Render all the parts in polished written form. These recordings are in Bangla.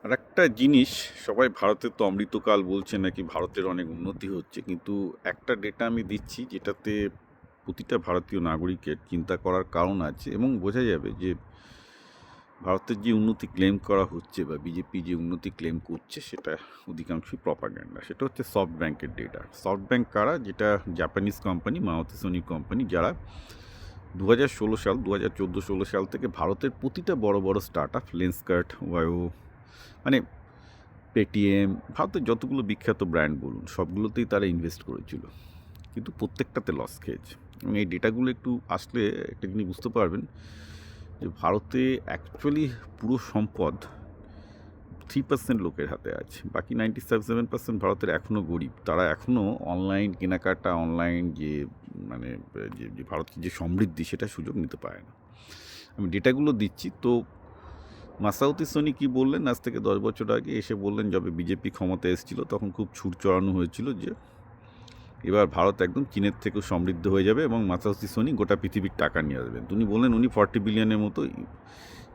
আর একটা জিনিস, সবাই ভারতের তো অমৃতকাল বলছে, নাকি ভারতের অনেক উন্নতি হচ্ছে, কিন্তু একটা ডেটা আমি দিচ্ছি যেটাতে প্রতিটা ভারতীয় নাগরিকের চিন্তা করার কারণ আছে এবং বোঝা যাবে যে ভারতের যে উন্নতি ক্লেম করা হচ্ছে বা বিজেপি যে উন্নতি ক্লেম করছে সেটা অধিকাংশই প্রপাগ্যান্ডা। সেটা হচ্ছে সফট ব্যাংকের ডেটা। সফট ব্যাংক কারা? যেটা Japanese company, Maruti Suzuki company, যারা 2016 সাল 2014-16 সাল থেকে ভারতের প্রতিটা বড় বড় স্টার্ট আপ, লেন্সকার্ট, ওয়াইও, মানে পেটিএম, ভারতের যতগুলো বিখ্যাত ব্র্যান্ড বলুন সবগুলোতেই তারা ইনভেস্ট করেছিল, কিন্তু প্রত্যেকটাতে লস খেয়েছে। এবং এই ডেটাগুলো একটু আসলে একটা জিনিস বুঝতে পারবেন যে ভারতে অ্যাকচুয়ালি পুরো সম্পদ 3% লোকের হাতে আছে, বাকি 97% ভারতের এখনও গরিব। তারা এখনও অনলাইন কেনাকাটা, অনলাইন যে মানে যে ভারতের যে সমৃদ্ধি সেটা সুযোগ নিতে পারে না। আমি ডেটাগুলো দিচ্ছি। তো মাসাউতি সোনি কী বললেন আজ থেকে 10 বছর আগে এসে বললেন, যবে বিজেপি ক্ষমতায় এসেছিল তখন খুব ছুট চড়ানো হয়েছিল যে এবার ভারত একদম চীনের থেকেও সমৃদ্ধ হয়ে যাবে এবং মাসাউতি সোনি গোটা পৃথিবীর টাকা নিয়ে আসবেন। উনি বললেন উনি 40 বিলিয়নের মতো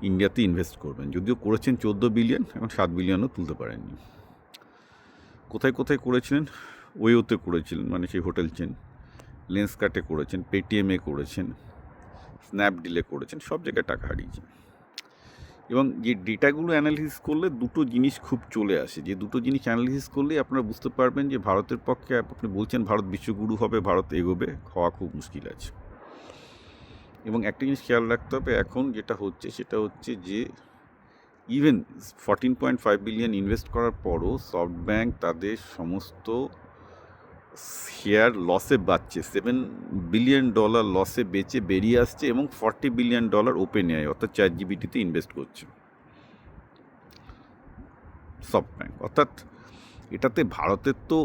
ইন্ডিয়াতে ইনভেস্ট করবেন, যদিও করেছেন 14 বিলিয়ন, এখন 7 বিলিয়নও তুলতে পারেননি। কোথায় কোথায় করেছিলেন? ওয়োতে করেছিলেন, মানে সেই হোটেল চেন, লেন্সকার্টে করেছেন, পেটিএমে করেছেন, স্ন্যাপডিলে করেছেন, সব জায়গায় টাকা হারিয়েছেন। এবং যে ডেটাগুলো অ্যানালিসিস করলে দুটো জিনিস খুব চলে আসে, যে দুটো জিনিস অ্যানালিসিস করলে আপনারা বুঝতে পারবেন যে ভারতের পক্ষে, আপনি বলছেন ভারত বিশ্বগুরু হবে, ভারত এগোবে, হওয়া খুব মুশকিল আছে। এবং একটা জিনিস খেয়াল রাখতে হবে, এখন যেটা হচ্ছে সেটা হচ্ছে যে ইভেন 14.5 বিলিয়ন ইনভেস্ট করার পরও সফট ব্যাংক তাদের সমস্ত শেয়ার লসে বাঁচছে, $7 বিলিয়ন লসে বেচে বেরিয়ে আসছে এবং $40 বিলিয়ন ওপেন এআই অর্থাৎ চ্যাটজিপিটিতে ইনভেস্ট করছে সফট ব্যাংক। অর্থাৎ এটাতে ভারতের তো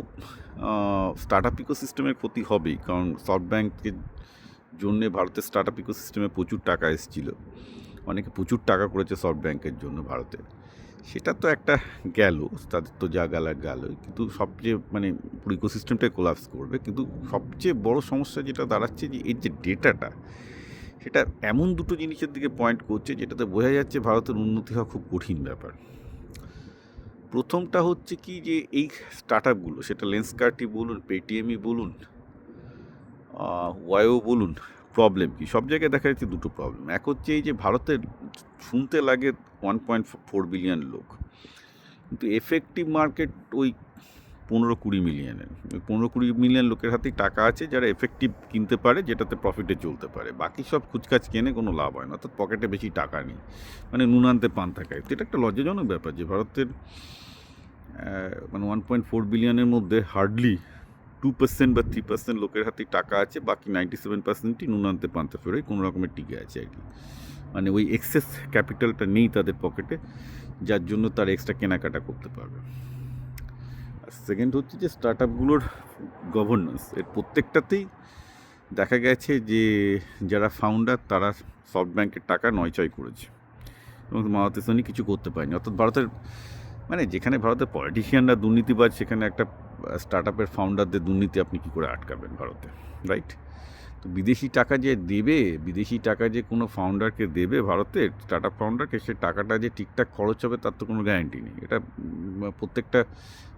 স্টার্ট আপ ইকোসিস্টেমের ক্ষতি হবেই, কারণ সফট ব্যাংকের জন্যে ভারতের স্টার্ট আপ ইকোসিস্টেমে প্রচুর টাকা এসেছিল, অনেকে প্রচুর টাকা করেছে সফট ব্যাংকের জন্য ভারতে, সেটা তো একটা গেল, তাদের তো যা গেল, কিন্তু সবচেয়ে মানে পুরো ইকোসিস্টেমটাই কোলাপস করবে। কিন্তু সবচেয়ে বড় সমস্যা যেটা দাঁড়াচ্ছে যে এর যে ডেটাটা, সেটা এমন দুটো জিনিসের দিকে পয়েন্ট করছে যেটাতে বোঝা যাচ্ছে ভারতের উন্নতি হওয়া খুব কঠিন ব্যাপার। প্রথমটা হচ্ছে কি, যে এই স্টার্ট আপগুলো, সেটা লেন্সকার্টই বলুন, পেটিএমই বলুন, ওয়াইও বলুন, প্রবলেম কি? সব জায়গায় দেখা যাচ্ছে দুটো প্রবলেম। এক হচ্ছে এই যে ভারতের শুনতে লাগে 1.4 বিলিয়ন লোক, কিন্তু এফেক্টিভ মার্কেট ওই 15-20 মিলিয়নের। ওই 15-20 মিলিয়ন লোকের হাতেই টাকা আছে যারা এফেক্টিভ কিনতে পারে, যেটাতে প্রফিটে চলতে পারে। বাকি সব কুচকাচ কেনে কোনো লাভ হয় না, অর্থাৎ পকেটে বেশি টাকা নেই, মানে নুন আনতে পান থাকায়। তো এটা একটা লজ্জাজনক ব্যাপার যে ভারতের মানে 1.4 বিলিয়নের মধ্যে হার্ডলি 2% বা 3% লোকের হাতেই টাকা আছে, বাকি 97%ই নুন আনতে পান্তা ফেরোই কোনো রকমের টিকে আছে আর কি। মানে ওই এক্সেস ক্যাপিটালটা নেই তাদের পকেটে, যার জন্য তারা এক্সট্রা কেনাকাটা করতে পারবে। আর সেকেন্ড হচ্ছে যে স্টার্ট আপগুলোর গভর্নেন্স, এর প্রত্যেকটাতেই দেখা গেছে যে যারা ফাউন্ডার তারা সফট ব্যাংকের টাকা নয়ছয় করেছে এবং মারুতি সুজুকি কিছু করতে পারেনি। অর্থাৎ ভারতের মানে যেখানে ভারতের পলিটিশিয়ানরা দুর্নীতিবাজ, সেখানে একটা স্টার্ট আপের ফাউন্ডারদের দুর্নীতি আপনি কী করে আটকাবেন ভারতে, রাইট? তো বিদেশি টাকা যে দেবে, বিদেশি টাকা যে কোনো ফাউন্ডারকে দেবে ভারতের স্টার্ট আপ ফাউন্ডারকে, সে টাকাটা যে ঠিকঠাক খরচ হবে তার তো কোনো গ্যারান্টি নেই। এটা প্রত্যেকটা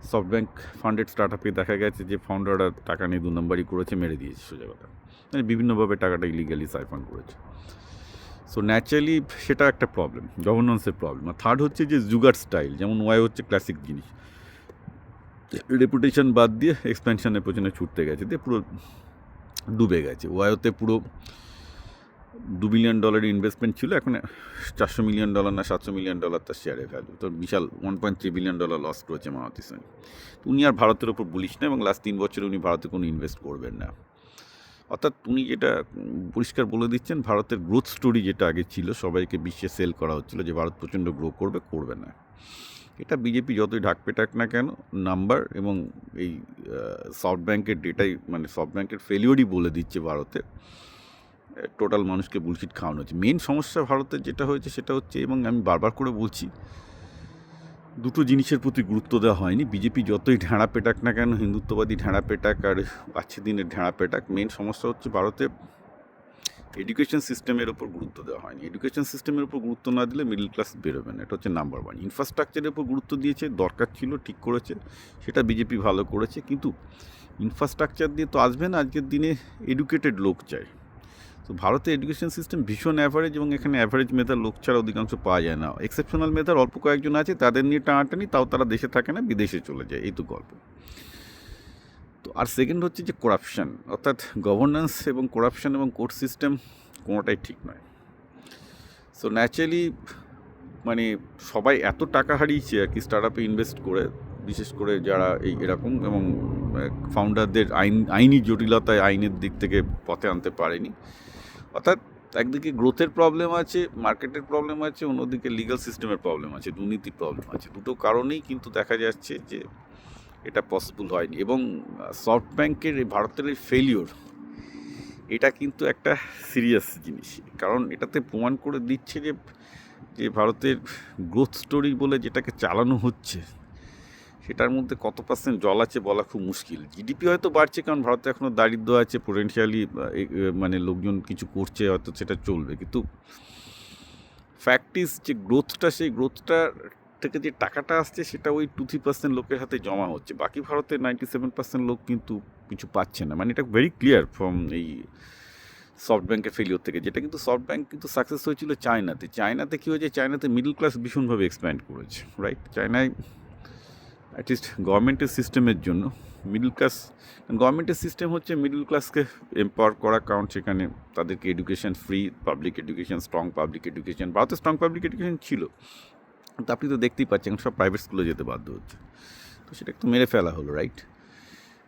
সফট ব্যাংক ফান্ডেড স্টার্ট আপে দেখা গেছে যে ফাউন্ডাররা টাকা নিয়ে 2 নম্বরই করেছে, মেরে দিয়েছে সোজা কথা, মানে বিভিন্নভাবে টাকাটা ইলিগালি সাইফন করেছে। সো ন্যাচারালি সেটা একটা প্রবলেম, গভর্নেন্সের প্রবলেম। আর থার্ড হচ্ছে যে জুগার স্টাইল, যেমন ওয়াই হচ্ছে ক্লাসিক জিনিস, রেপুটেশন বাদ দিয়ে এক্সপেনশনের পেছনে ছুটতে গেছে, দিয়ে পুরো ডুবে গেছে। ওয়াইওতে পুরো $2 বিলিয়ন ইনভেস্টমেন্ট ছিল, এখন $400 মিলিয়ন না $700 মিলিয়ন তার শেয়ারের ভ্যালু, তো বিশাল $1.3 বিলিয়ন লস করেছে মারুতি সুজুকি। উনি আর ভারতের ওপর বুলিশ না এবং লাস্ট 3 বছরে উনি ভারতে কোনো ইনভেস্ট করবেন না। অর্থাৎ উনি যেটা পরিষ্কার বলে দিচ্ছেন, ভারতের গ্রোথ স্টোরি যেটা আগে ছিল, সবাইকে বিশ্বে সেল করা হচ্ছিল যে ভারত প্রচণ্ড গ্রো করবে, করবে না। এটা বিজেপি যতই ঢাক পেটাক না কেন, নাম্বার এবং এই সফট ব্যাংকের ডেটাই, মানে সফট ব্যাংকের ফেলিওরই বলে দিচ্ছে ভারতে টোটাল মানুষকে বুলশিট খাওয়ানো হচ্ছে। মেন সমস্যা ভারতের যেটা হয়েছে সেটা হচ্ছে, এবং আমি বারবার করে বলছি, দুটো জিনিসের প্রতি গুরুত্ব দেওয়া হয়নি। বিজেপি যতই ঢেঁড়া পেটাক না কেন, হিন্দুত্ববাদী ঢেঁড়া পেটাক আর আছে দিনের ঢেঁড়া পেটাক, মেন সমস্যা হচ্ছে ভারতে এডুকেশন সিস্টেমের ওপর গুরুত্ব দেওয়া হয়নি। এডুকেশন সিস্টেমের ওপর গুরুত্ব না দিলে মিডল ক্লাস বেরোবে না, এটা হচ্ছে নাম্বার ওয়ান। ইনফ্রাস্ট্রাকচারের ওপর গুরুত্ব দিয়েছে, দরকার ছিল, ঠিক করেছে, সেটা বিজেপি ভালো করেছে। কিন্তু ইনফ্রাস্ট্রাকচার দিয়ে তো আসবে না, আজকের দিনে এডুকেটেড লোক চাই। তো ভারতের এডুকেশন সিস্টেম ভীষণ অ্যাভারেজ, এবং এখানে অ্যাভারেজ মেধার লোক ছাড়া অধিকাংশ পাওয়া যায় না। এক্সেপশনাল মেধার অল্প কয়েকজন আছে, তাদের নিয়ে টানাটানি, তাও তারা দেশে থাকে না, বিদেশে চলে যায়, এই তো গল্প। তো আর সেকেন্ড হচ্ছে যে করাপশান, অর্থাৎ গভর্নেন্স এবং করাপশান এবং কোর্ট সিস্টেম কোনোটাই ঠিক নয়। সো ন্যাচারালি মানে সবাই এত টাকা হারিয়েছে আর কি স্টার্ট আপে ইনভেস্ট করে, বিশেষ করে যারা এই এরকম, এবং ফাউন্ডারদের আইনি জটিলতায় আইনের দিক থেকে পথে আনতে পারেনি। অর্থাৎ একদিকে গ্রোথের প্রবলেম আছে, মার্কেটের প্রবলেম আছে, অন্যদিকে লিগাল সিস্টেমের প্রবলেম আছে, দুর্নীতির প্রবলেম আছে। দুটো কারণেই কিন্তু দেখা যাচ্ছে যে এটা পসিবল হয়নি। এবং সফট ব্যাংকের ভারতের এই ফেলিওর, এটা কিন্তু একটা সিরিয়াস জিনিস, কারণ এটাতে প্রমাণ করে দিচ্ছে যে যে ভারতের গ্রোথ স্টোরি বলে যেটাকে চালানো হচ্ছে, সেটার মধ্যে কত পার্সেন্ট জল আছে বলা খুব মুশকিল। জিডিপি হয়তো বাড়ছে, কারণ ভারতে এখনও দারিদ্র আছে, পোটেনশিয়ালি মানে লোকজন কিছু করছে, হয়তো সেটা চলবে। কিন্তু ফ্যাক্ট ইজ যে গ্রোথটা, সেই গ্রোথটা থেকে যে টাকাটা আসছে সেটা ওই 2-3% লোকের হাতে জমা হচ্ছে। বাকি ভারতের 97% লোক কিন্তু কিছু পাচ্ছে না। মানে এটা ভেরি ক্লিয়ার ফ্রম এই সফট ব্যাঙ্কের ফেলিওর থেকে। যেটা কিন্তু সফট ব্যাঙ্ক কিন্তু সাকসেস হয়েছিল চায়নাতে। চায়নাতে কী হয়েছে, চায়নাতে মিডল ক্লাস ভীষণভাবে এক্সপ্যান্ড করেছে, রাইট? চায়নায় অ্যাটলিস্ট গভর্নমেন্টের সিস্টেমের জন্য মিডল ক্লাস, গভর্নমেন্টের সিস্টেম হচ্ছে মিডল ক্লাসকে এম্পাওয়ার করা, কারণ সেখানে তাদেরকে education free, public education, strong public education. ভারতে স্ট্রং পাবলিক এডুকেশন ছিল, কিন্তু আপনি তো দেখতেই পাচ্ছেন সব প্রাইভেট স্কুলে যেতে বাধ্য হচ্ছে। তো সেটা একটু মেরে ফেলা হলো, রাইট?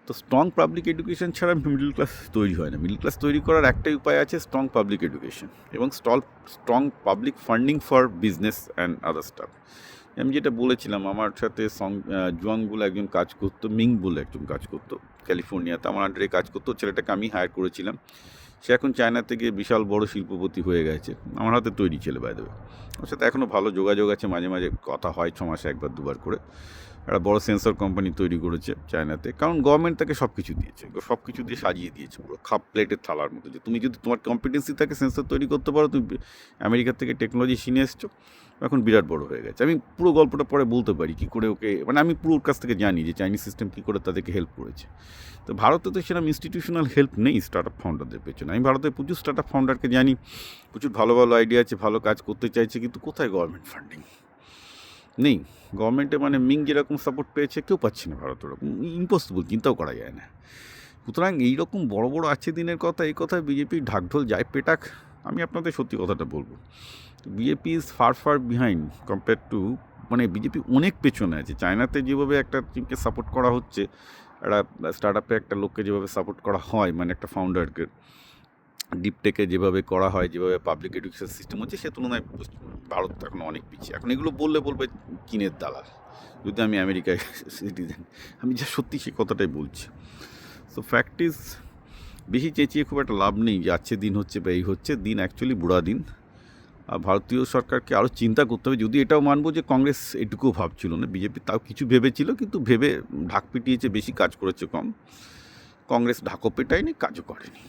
তো স্ট্রং পাবলিক এডুকেশন ছাড়া মিডল ক্লাস তৈরি হয় না। মিডল ক্লাস তৈরি করার একটাই উপায় আছে, স্ট্রং পাবলিক এডুকেশন এবং strong public funding for business and other staff. আমি যেটা বলেছিলাম, আমার সাথে জুয়াং বলে একজন কাজ করতো, মিং বলে একজন কাজ করতো ক্যালিফোর্নিয়াতে, আমার আন্ডারে কাজ করতো। ছেলেটাকে আমি হায়ার করেছিলাম, সে এখন চায়না থেকে বিশাল বড় শিল্পপতি হয়ে গেছে, আমার হাতে তৈরি ছেলে বাই দেবে। ওর সাথে এখনও ভালো যোগাযোগ আছে, মাঝে মাঝে কথা হয়, 6 মাসে একবার দুবার করে। একটা বড় সেন্সর কোম্পানি তৈরি করেছে চায়নাতে, কারণ গভর্নমেন্ট তাকে সব কিছু দিয়েছে, সব কিছু দিয়ে সাজিয়ে দিয়েছে পুরো খাপ প্লেটের থালার মতো, যে তুমি যদি তোমার কম্পিটেন্সি থাকে সেন্সর তৈরি করতে পারো, তুমি আমেরিকা থেকে টেকনোলজি শিনে এসছো, এখন বিরাট বড় হয়ে গেছে। আমি পুরো গল্পটা পরে বলতে পারি কী করে ওকে, মানে আমি পুরো ওর কাছ থেকে জানি যে চাইনিজ সিস্টেম কী করে তাদেরকে হেল্প করেছে। তো ভারতে তো সেরকম ইনস্টিটিউশনাল হেল্প নেই স্টার্ট আপ ফাউন্ডারদের পেছনে। আমি ভারতে প্রচুর স্টার্ট আপ ফাউন্ডারকে জানি, প্রচুর ভালো ভালো আইডিয়া আছে, ভালো কাজ করতে চাইছে, কিন্তু কোথায় গভর্নমেন্ট ফান্ডিং নেই। গভর্নমেন্টে মানে মিং যেরকম সাপোর্ট পেয়েছে কেউ পাচ্ছে না ভারত, ওরকম ইম্পসিবল, চিন্তাও করা যায় না। সুতরাং এইরকম বড় বড় আছে দিনের কথা, এই কথায় বিজেপি ঢাকঢোল যায় পেটাক। আমি আপনাদের সত্যি কথাটা বলবো, BJP is far behind compare to, মানে বিজেপি অনেক পেছনে আছে। চায়নাতে যেভাবে একটা টিমকে সাপোর্ট করা হচ্ছে, একটা স্টার্ট আপে একটা লোককে যেভাবে সাপোর্ট করা হয়, মানে একটা ফাউন্ডারকে ডিপটেকে যেভাবে করা হয়, যেভাবে পাবলিক এডুকেশন সিস্টেম হচ্ছে, সে তুলনায় ভারত এখন অনেক পিছিয়ে। এখন এগুলো বলবে চীনের দালাল, যদি আমি আমেরিকায় সিটিজেন। আমি যা সত্যি সে কথাটাই বলছি। সো ফ্যাক্ট ইজ, বেশি চেঁচিয়ে খুব একটা লাভ নেই যে আজকে দিন হচ্ছে বা এই হচ্ছে, দিন অ্যাকচুয়ালি বুড়া দিন। আর ভারতীয় সরকারকে আরও চিন্তা করতে হবে। যদি এটাও মানবো যে কংগ্রেস এটুকুও ভাবছিল না, বিজেপি তাও কিছু ভেবেছিল, কিন্তু ভেবে ঢাক পিটিয়েছে বেশি, কাজ করেছে কম। কংগ্রেস ঢাকও পেটায়নি, কাজও করেনি।